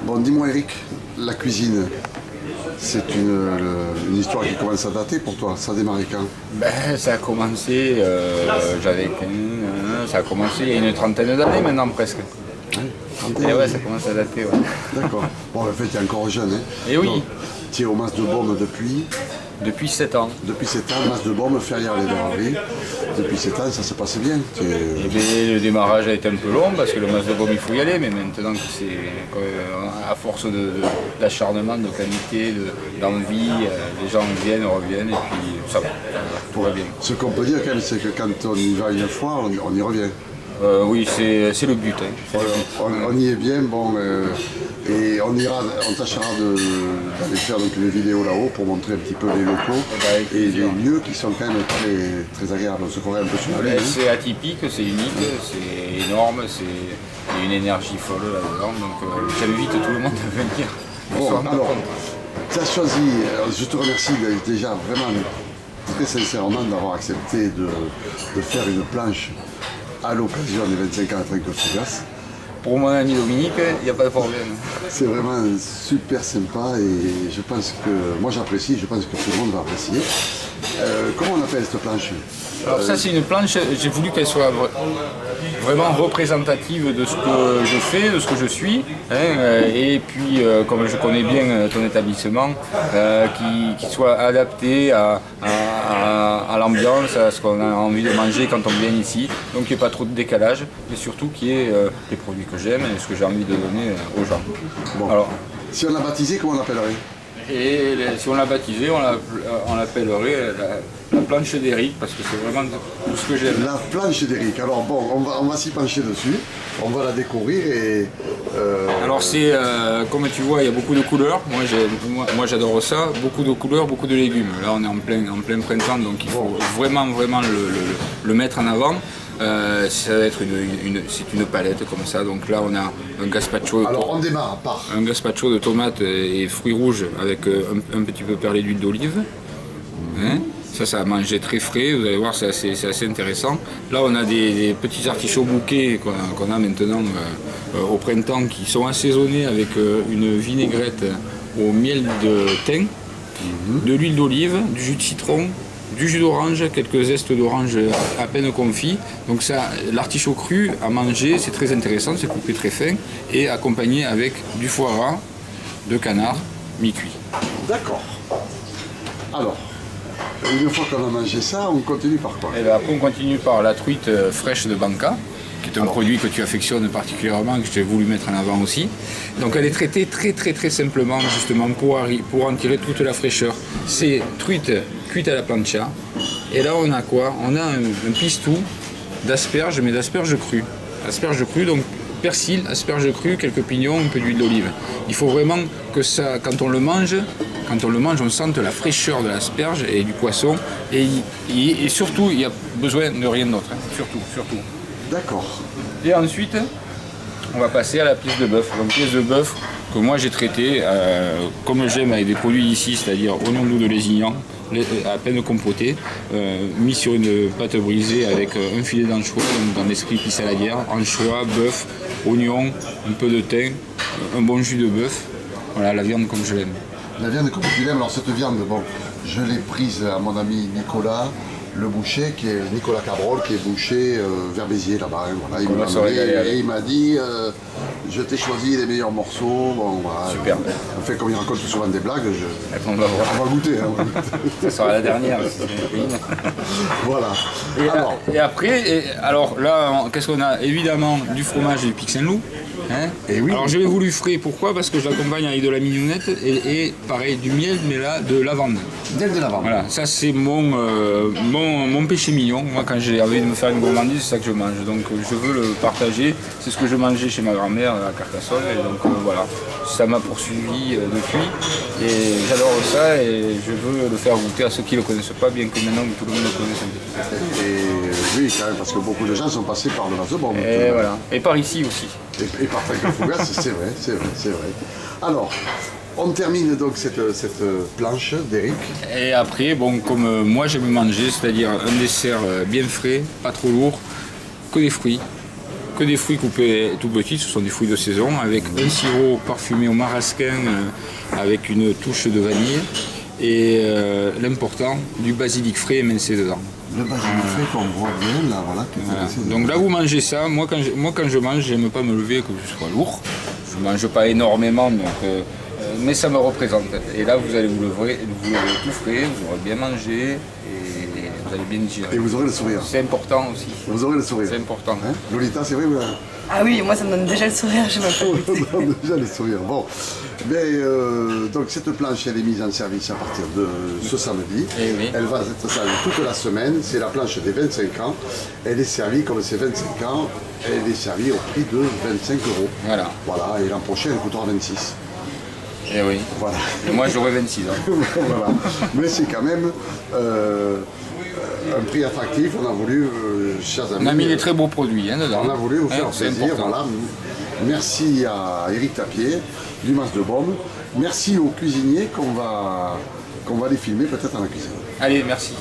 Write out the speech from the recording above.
Bon, dis-moi Eric, la cuisine, c'est une histoire qui commence à dater pour toi. Ça a démarré quand? Ben, ça a commencé, j'avais 15, ça a commencé il y a une trentaine d'années maintenant presque. Et ouais, ça commence à dater, ouais. D'accord. Bon, en fait, tu es encore jeune. Hein. Et oui. Tu es au Mas de Baume depuis 7 ans. Depuis 7 ans, Mas de Baume, Ferrières-les-Verreries. Depuis 7 ans, ça se passe bien. Et bien, le démarrage a été un peu long parce que le Mas de Baume, il faut y aller, mais maintenant que c'est à force d'acharnement, de qualité, d'envie, les gens viennent, reviennent et puis ça va, tout va bien. Ce qu'on peut dire quand même, c'est que quand on y va une fois, on y revient. Oui, c'est le but. Hein. On y est bien, bon, et on tâchera d'aller faire donc une vidéo là-haut pour montrer un petit peu les locaux et les lieux qui sont quand même très, très agréables. On se croirait un peu sur la lune. C'est atypique, c'est unique, c'est énorme, il y a une énergie folle là-dedans, donc j'invite tout le monde à venir. Bon, alors, tu as choisi, je te remercie déjà vraiment très sincèrement d'avoir accepté de faire une planche à l'occasion des 25 ans à Trinquefougas. Pour mon ami Dominique, il n'y a pas de problème. C'est vraiment super sympa et je pense que, moi j'apprécie, je pense que tout le monde va apprécier. Comment on appelle cette planche? Alors ça c'est une planche, j'ai voulu qu'elle soit vraiment représentative de ce que je fais, de ce que je suis, hein, et puis comme je connais bien ton établissement, qui soit adapté à l'ambiance, à ce qu'on a envie de manger quand on vient ici, donc qu'il n'y ait pas trop de décalage, mais surtout qu'il y ait les produits que j'aime et ce que j'ai envie de donner aux gens. Bon. Alors, si on l'a baptisé, comment on l'appellerait? Et si on l'a baptisé, on l'appellerait la planche d'Eric, parce que c'est vraiment tout ce que j'aime. La planche d'Eric, alors bon, on va s'y pencher dessus, on va la découvrir et... Alors c'est, comme tu vois, il y a beaucoup de couleurs, moi j'adore ça, beaucoup de couleurs, beaucoup de légumes. Là on est en plein printemps, donc il faut vraiment le mettre en avant. Ça va être c'est une palette comme ça, donc là on a un gazpacho. Alors on démarre par un gazpacho de tomates et fruits rouges avec un petit peu perlé d'huile d'olive. Hein, ça a mangé très frais, vous allez voir, c'est assez intéressant. Là on a des petits artichauts bouquets qu'on a maintenant au printemps qui sont assaisonnés avec une vinaigrette au miel de thym, de l'huile d'olive, du jus de citron, du jus d'orange, quelques zestes d'orange à peine confits. Donc ça, l'artichaut cru à manger, c'est très intéressant, c'est coupé très fin et accompagné avec du foie gras de canard mi-cuit. D'accord. Alors, une fois qu'on a mangé ça, on continue par quoi? Et bien après on continue par la truite fraîche de Banca, qui est un produit que tu affectionnes particulièrement, que j'ai voulu mettre en avant aussi. Donc elle est traitée très simplement, justement, pour en tirer toute la fraîcheur. C'est truite cuite à la plancha. Et là on a quoi? On a un pistou d'asperges, mais d'asperges crues. Asperges crues, donc persil, asperges crues, quelques pignons, un peu d'huile d'olive. Il faut vraiment que ça, quand on le mange, on sente la fraîcheur de l'asperge et du poisson. Et surtout, il n'y a besoin de rien d'autre. Hein. Surtout. D'accord. Et ensuite, on va passer à la pièce de bœuf. Donc pièce de bœuf que moi j'ai traitée comme j'aime avec des produits d'ici, c'est-à-dire oignon doux de Lézignan, à peine compoté, mis sur une pâte brisée avec un filet d'anchois, donc dans l'esprit épice saladière, anchois, bœuf, oignon, un peu de thym, un bon jus de bœuf. Voilà, la viande comme je l'aime. La viande comme tu l'aimes, alors cette viande, bon, je l'ai prise à mon ami Nicolas, le boucher, qui est Nicolas Cabrol, qui est boucher vers Béziers là-bas. Hein, voilà, il m'a dit, je t'ai choisi les meilleurs morceaux. Bon, voilà, super. En fait, comme il raconte souvent des blagues, on va goûter. Hein, ça sera la dernière. Voilà. Et après, alors là, qu'est-ce qu'on a? Évidemment du fromage et du Pic Saint-Loup. Hein, et oui. Alors je l'ai voulu frais, pourquoi? Parce que je l'accompagne avec de la mignonnette et pareil du miel, mais là de lavande. Miel de lavande. Voilà, ça c'est mon péché mignon. Moi quand j'ai envie de me faire une gourmandise, c'est ça que je mange. Donc je veux le partager. C'est ce que je mangeais chez ma grand-mère à Carcassonne. Et donc voilà, ça m'a poursuivi depuis. Et j'adore ça et je veux le faire goûter à ceux qui ne le connaissent pas, bien que maintenant tout le monde le connaisse un peu. Et oui, quand même, parce que beaucoup de gens sont passés par le Mas de Baume. Et voilà, et par ici aussi. Et par Trinquefougas, c'est vrai. Alors, on termine donc cette planche d'Eric. Et après, bon, comme moi j'aime manger, c'est-à-dire un dessert bien frais, pas trop lourd, que des fruits. que des fruits coupés tout petits, ce sont des fruits de saison, avec un sirop parfumé au marasquin, avec une touche de vanille, et l'important, du basilic frais émincé dedans. Le basilic frais qu'on voit bien, là, voilà. Donc là, vous mangez ça. Moi, quand je mange, j'aime pas me lever que ce soit lourd. Je ne mange pas énormément, donc, mais ça me représente. Et là, vous allez vous lever tout frais, vous aurez bien mangé, et vous allez bien digérer. Et vous aurez le sourire. C'est important aussi. Vous aurez le sourire. C'est important. Hein, Lolita, c'est vrai Ah oui, moi ça me donne déjà le sourire, je m'appelle. Ça donne déjà le sourire. Bon, mais donc cette planche, elle est mise en service à partir de ce samedi. Eh oui. Elle va être servie toute la semaine. C'est la planche des 25 ans. Elle est servie, comme c'est 25 ans, elle est servie au prix de 25 €. Voilà. Voilà, et l'an prochain, elle coûtera 26. Et oui. Voilà. Et moi, j'aurai 26 ans. Voilà. Mais c'est quand même un prix attractif. On a voulu, chers amis. On a mis des très beaux produits dedans. On a voulu vous faire c'est plaisir. important. Voilà. Merci à Éric Tapier, du Mas de Baume. Merci aux cuisiniers qu'on va les filmer peut-être dans la cuisine. Allez, merci.